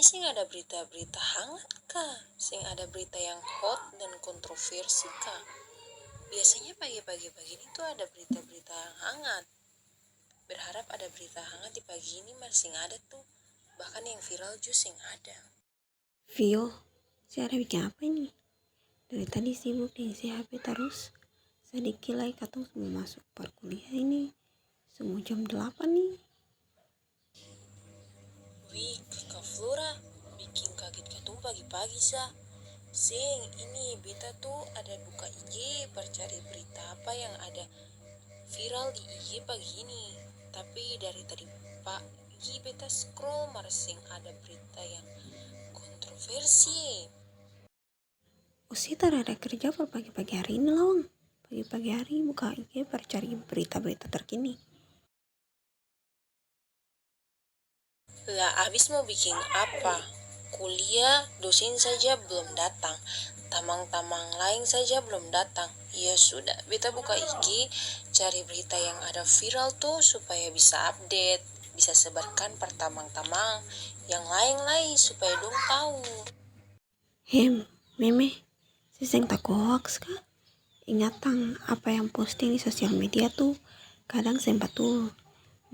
sing ada berita-berita hangat kah? Sing ada berita yang hot dan kontroversi kah? Biasanya pagi-pagi begini tuh ada berita-berita yang hangat. Berharap ada berita hangat di pagi ini masih ada tuh. Bahkan yang viral juga yang ada. Vio, si ada bikin apa ini? Dari tadi sibuk di isi HP terus. Sedikit lagi katong semua masuk perkuliah ini. Semua jam 8 nih. Wih, Kak Flora, bikin kaget ketung pagi-pagi sah. Sing, ini beta tuh ada buka IG percari berita apa yang ada viral di IG pagi ini. Tapi dari tadi pagi beta scroll marsing ada berita yang kontroversi. Usita ada kerja per pagi-pagi hari ini lawang. Pagi-pagi hari buka IG percari berita-berita terkini. Lah abis mau bikin apa? Kuliah, dosen saja belum datang. Tamang-tamang lain saja belum datang. Ya sudah, beta buka IG, cari berita yang ada viral tuh supaya bisa update, bisa sebarkan per tamang-tamang yang lain-lain supaya dong tahu. Meme, seseng tak hoax kah? Ingatan apa yang posting di sosial media tuh kadang sempat tuh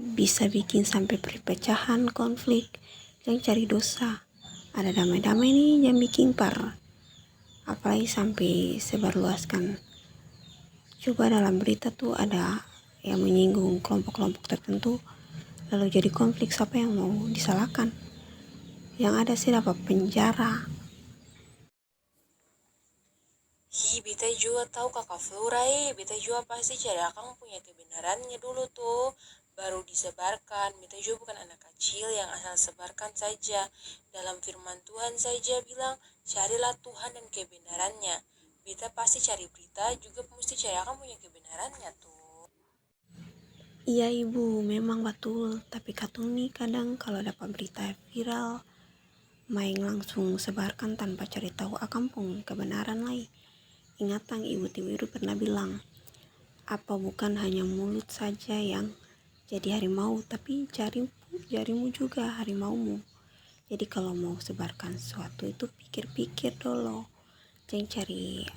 bisa bikin sampai perpecahan, konflik, yang cari dosa. Ada damai-damai nih yang bikin par. Apalagi sampai sebarluaskan. Coba dalam berita tuh ada yang menyinggung kelompok-kelompok tertentu, lalu jadi konflik siapa yang mau disalahkan. Yang ada sih dapat penjara. Beta juga tahu kakak Flora beta juga pasti cari akang punya kebenarannya dulu tuh, baru disebarkan. Beta juga bukan anak kecil yang asal sebarkan saja. Dalam firman Tuhan saja bilang, carilah Tuhan dan kebenarannya. Beta pasti cari berita juga mesti cari akang punya kebenarannya tuh. Iya ibu, memang betul. Tapi katong nih kadang kalau dapat berita viral, main langsung sebarkan tanpa cari tahu akan pun kebenaran lagi. Ingatan ibu Tiwiru pernah bilang, apa bukan hanya mulut saja yang jadi harimau, tapi jarimu juga harimaumu. Jadi kalau mau sebarkan sesuatu itu pikir-pikir dulu. Jangan cari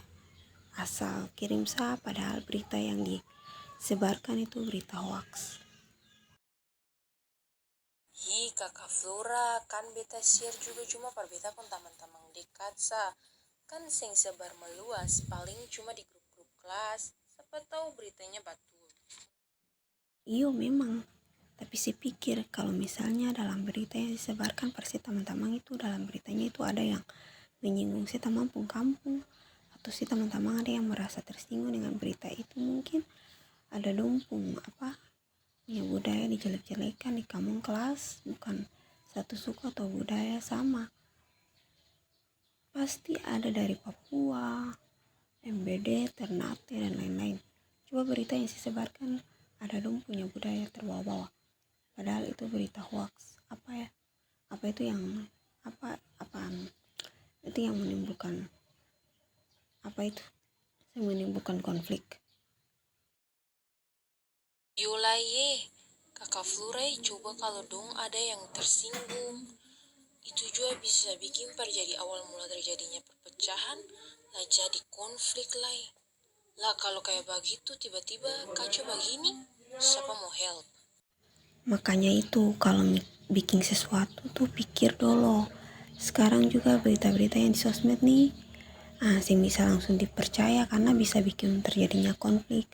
asal kirim sah, padahal berita yang disebarkan itu berita hoax. Kakak Flora, kan beta share juga cuma per beta pun teman-teman dekat sa. Kan sing sebar meluas, paling cuma di grup-grup kelas. Siapa tahu beritanya betul. Iyo memang, tapi saya pikir kalau misalnya dalam berita yang disebarkan persi teman-teman itu dalam beritanya itu ada yang menyinggung si kampung atau si teman-teman ada yang merasa tersinggung dengan berita itu, mungkin ada dumpung apa punya budaya dijelek-jelekan di kampung kelas, bukan satu suku atau budaya sama. Pasti ada dari Papua, MBD, Ternate, dan lain-lain. Coba berita yang disebarkan ada dong punya budaya terbawa-bawa. Padahal itu berita hoax. Apa ya? Apa itu yang apaan? Itu yang menimbulkan apa itu? Yang menimbulkan konflik. Yulai kakak Flora coba kalau dong ada yang tersinggung. Itu juga bisa bikin perjadi awal mula terjadinya perpecahan, lah jadi konflik lain. Lah kalau kayak begitu tiba-tiba kacau begini, siapa mau help? Makanya itu kalau bikin sesuatu tuh pikir dulu. Sekarang juga berita-berita yang di sosmed nih, sih bisa langsung dipercaya karena bisa bikin terjadinya konflik.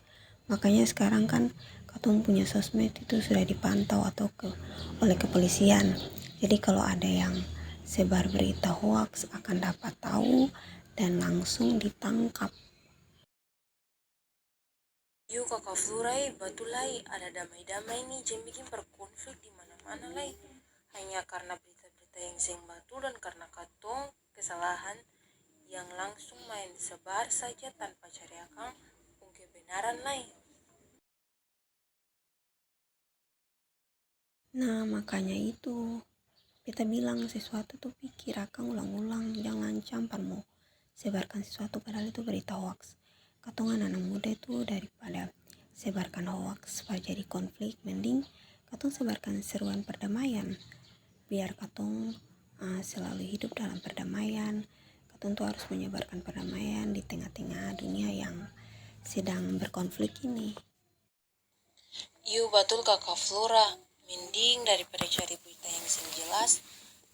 Makanya sekarang kan katong punya sosmed itu sudah dipantau atau oleh kepolisian. Jadi kalau ada yang sebar berita hoax akan dapat tahu dan langsung ditangkap. Yuk kakak Flora betul lai ada damai-damai nih jangan bikin berkonflik di mana-mana lai. Hanya karena berita-berita yang sing batu dan karena katong kesalahan yang langsung main sebar saja tanpa cari akang kebenaran lai. Nah makanya itu kita bilang sesuatu tuh pikir akan ulang-ulang, jangan campur mau sebarkan sesuatu padahal itu berita hoax. Katongan anak muda itu daripada sebarkan hoax supaya jadi konflik, mending katong sebarkan seruan perdamaian biar katong selalu hidup dalam perdamaian. Katong tuh harus menyebarkan perdamaian di tengah-tengah dunia yang sedang berkonflik ini. Iya betul kakak Flora, mending daripada cari berita yang sing jelas,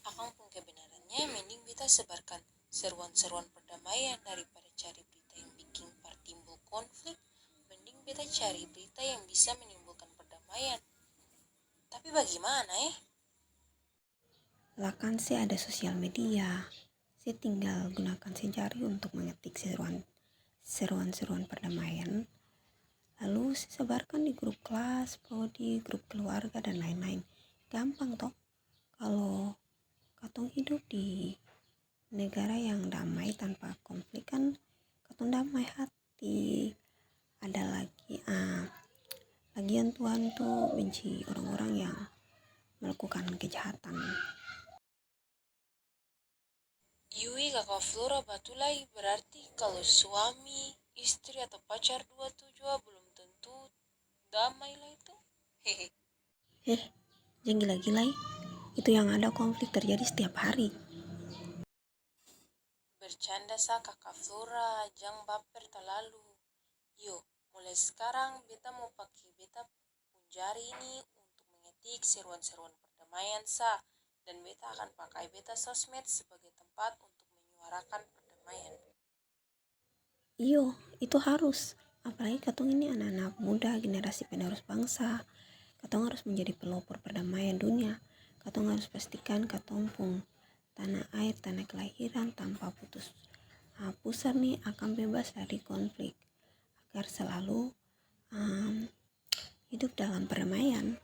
akang pun kebenarannya mending kita sebarkan seruan-seruan perdamaian daripada cari berita yang bikin timbul konflik. Mending kita cari berita yang bisa menimbulkan perdamaian. Tapi bagaimana Lah kan sih ada sosial media. Saya tinggal gunakan si jari untuk mengetik seruan-seruan perdamaian. Lalu saya sebarkan di grup kelas, prodi, grup keluarga, dan lain-lain. Gampang toh. Kalau katong hidup di negara yang damai tanpa konflik kan katong damai hati. Ada lagi lagian Tuhan tuh benci orang-orang yang melakukan kejahatan. Yui kakak Flora batulai berarti kalau suami, istri atau pacar dua tuh juga belum tentu damai lah itu. Hehe. Jangan gila-gila itu yang ada konflik terjadi setiap hari. Bercanda sa kakak Flora, jangan baper terlalu. Yo, mulai sekarang beta mau pakai beta pun jari ini untuk mengetik seruan-seruan perdamaian sa. Dan beta akan pakai beta sosmed sebagai tempat untuk menyuarakan perdamaian. Iyo, itu harus. Apalagi katong ini anak-anak muda, generasi penerus bangsa. Katong harus menjadi pelopor perdamaian dunia. Katong harus pastikan katong pun tanah air, tanah kelahiran tanpa putus pusar nih akan bebas dari konflik. Agar selalu hidup dalam perdamaian.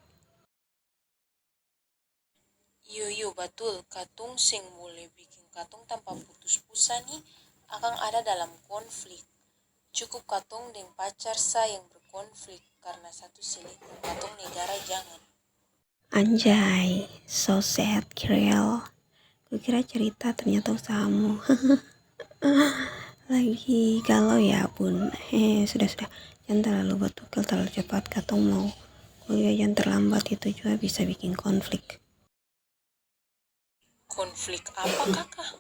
Yo betul, katung sing boleh bikin katung tanpa putus pusa nih akan ada dalam konflik. Cukup katung deng pacar sa yang berkonflik karena satu selingkuh, katung negara jangan. Anjay, so sad, Kirel. Kukira cerita ternyata usahamu. Lagi kalau ya bun. Sudah. Jangan terlalu betukil, terlalu cepat. Katong mau kuliah yang terlambat itu juga bisa bikin konflik. Konflik apa kakak?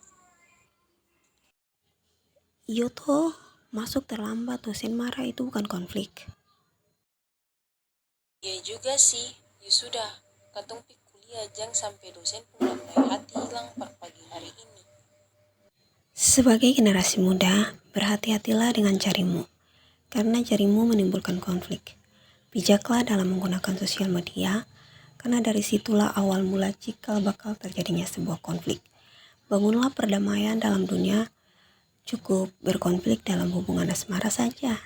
Iyo toh, masuk terlambat dosen marah itu bukan konflik. Ya juga sih, ya sudah, katung pi kuliah jangan sampai dosen pun damai hati hilang per pagi hari ini. Sebagai generasi muda, berhati-hatilah dengan jarimu, karena jarimu menimbulkan konflik. Bijaklah dalam menggunakan sosial media, karena dari situlah awal mula cikal bakal terjadinya sebuah konflik. Bangunlah perdamaian dalam dunia, cukup berkonflik dalam hubungan asmara saja,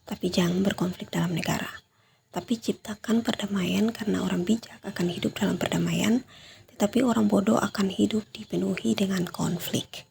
tapi jangan berkonflik dalam negara. Tapi ciptakan perdamaian karena orang bijak akan hidup dalam perdamaian, tetapi orang bodoh akan hidup dipenuhi dengan konflik.